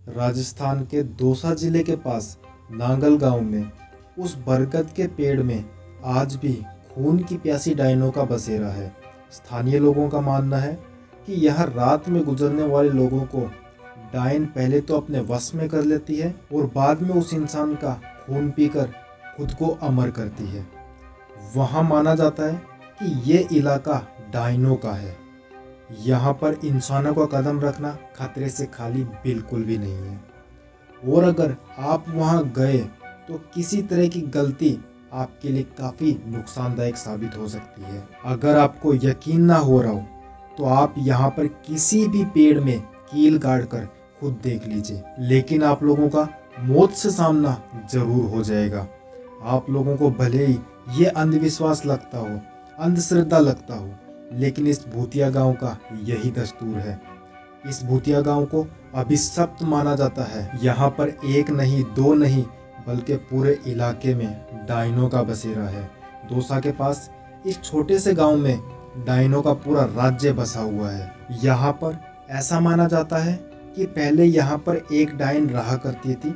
राजस्थान के दौसा जिले के पास नांगल गांव में उस बरगद के पेड़ में आज भी खून की प्यासी डायनों का बसेरा है। स्थानीय लोगों का मानना है कि यह रात में गुजरने वाले लोगों को डायन पहले तो अपने वश में कर लेती है और बाद में उस इंसान का खून पीकर खुद को अमर करती है। वहाँ माना जाता है कि ये इलाका डायनों का है। यहाँ पर इंसानों का कदम रखना खतरे से खाली बिल्कुल भी नहीं है और अगर आप वहाँ गए तो किसी तरह की गलती आपके लिए काफ़ी नुकसानदायक साबित हो सकती है। अगर आपको यकीन ना हो रहा हो तो आप यहाँ पर किसी भी पेड़ में कील गाड़ कर खुद देख लीजिए, लेकिन आप लोगों का मौत से सामना जरूर हो जाएगा। आप लोगों को भले ही ये अंधविश्वास लगता हो, अंधश्रद्धा लगता हो, लेकिन इस भूतिया गांव का यही दस्तूर है। इस भूतिया गांव को अभिशप्त माना जाता है। यहाँ पर एक नहीं दो नहीं बल्कि पूरे इलाके में डायनों का बसेरा है। दौसा के पास इस छोटे से गांव में डायनों का पूरा राज्य बसा हुआ है। यहाँ पर ऐसा माना जाता है कि पहले यहाँ पर एक डायन रहा करती थी,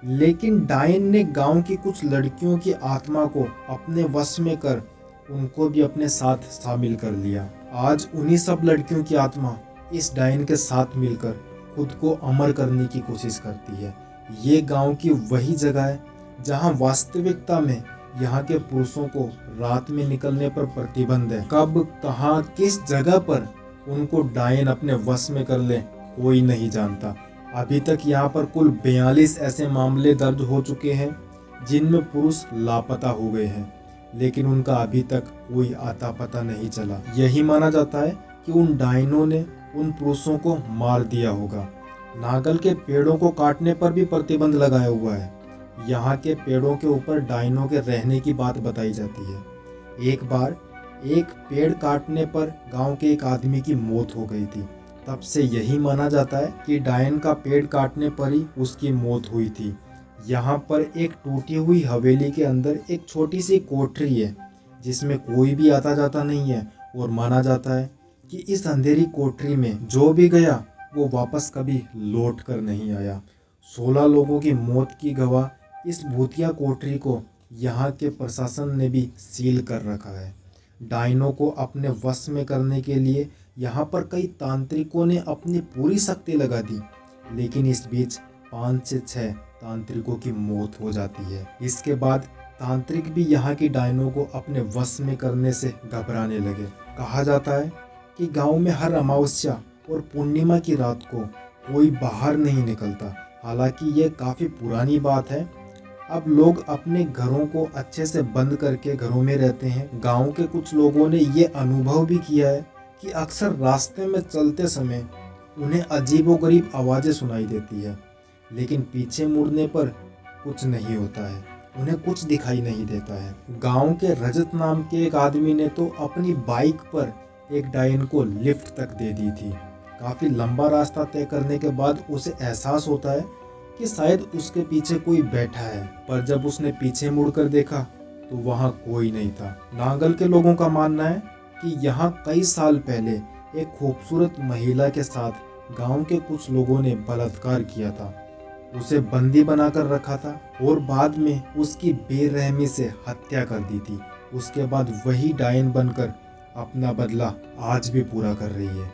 लेकिन डायन ने गांव की कुछ लड़कियों की आत्मा को अपने वश में कर उनको भी अपने साथ शामिल कर लिया। आज उन्हीं सब लड़कियों की आत्मा इस डायन के साथ मिलकर खुद को अमर करने की कोशिश करती है। ये गांव की वही जगह है जहां वास्तविकता में यहाँ के पुरुषों को रात में निकलने पर प्रतिबंध है। कब, कहां, किस जगह पर उनको डायन अपने वश में कर ले कोई नहीं जानता। अभी तक यहाँ पर कुल 42 ऐसे मामले दर्ज हो चुके हैं जिनमें पुरुष लापता हो गए हैं, लेकिन उनका अभी तक कोई आता पता नहीं चला। यही माना जाता है कि उन डायनों ने उन पुरुषों को मार दिया होगा। नागल के पेड़ों को काटने पर भी प्रतिबंध लगाया हुआ है। यहाँ के पेड़ों के ऊपर डायनों के रहने की बात बताई जाती है। एक बार एक पेड़ काटने पर गांव के एक आदमी की मौत हो गई थी। तब से यही माना जाता है कि डायन का पेड़ काटने पर ही उसकी मौत हुई थी। यहाँ पर एक टूटी हुई हवेली के अंदर एक छोटी सी कोठरी है जिसमें कोई भी आता जाता नहीं है और माना जाता है कि इस अंधेरी कोठरी में जो भी गया वो वापस कभी लौट कर नहीं आया। 16 लोगों की मौत की गवाह इस भूतिया कोठरी को यहाँ के प्रशासन ने भी सील कर रखा है। डायनों को अपने वश में करने के लिए यहाँ पर कई तांत्रिकों ने अपनी पूरी शक्ति लगा दी, लेकिन इस बीच 5 से 6 तांत्रिकों की मौत हो जाती है। इसके बाद तांत्रिक भी यहाँ की डायनों को अपने वश में करने से घबराने लगे। कहा जाता है कि गांव में हर अमावस्या और पूर्णिमा की रात को कोई बाहर नहीं निकलता। हालांकि ये काफ़ी पुरानी बात है। अब लोग अपने घरों को अच्छे से बंद करके घरों में रहते हैं। गांव के कुछ लोगों ने ये अनुभव भी किया है कि अक्सर रास्ते में चलते समय उन्हें अजीबोगरीब आवाज़ें सुनाई देती है, लेकिन पीछे मुड़ने पर कुछ नहीं होता है, उन्हें कुछ दिखाई नहीं देता है। गांव के रजत नाम के एक आदमी ने तो अपनी बाइक पर एक डायन को लिफ्ट तक दे दी थी। काफ़ी लंबा रास्ता तय करने के बाद उसे एहसास होता है कि शायद उसके पीछे कोई बैठा है, पर जब उसने पीछे मुड़कर देखा तो वहाँ कोई नहीं था। नांगल के लोगों का मानना है कि यहाँ कई साल पहले एक खूबसूरत महिला के साथ गांव के कुछ लोगों ने बलात्कार किया था। उसे बंदी बनाकर रखा था और बाद में उसकी बेरहमी से हत्या कर दी थी। उसके बाद वही डायन बनकर अपना बदला आज भी पूरा कर रही है।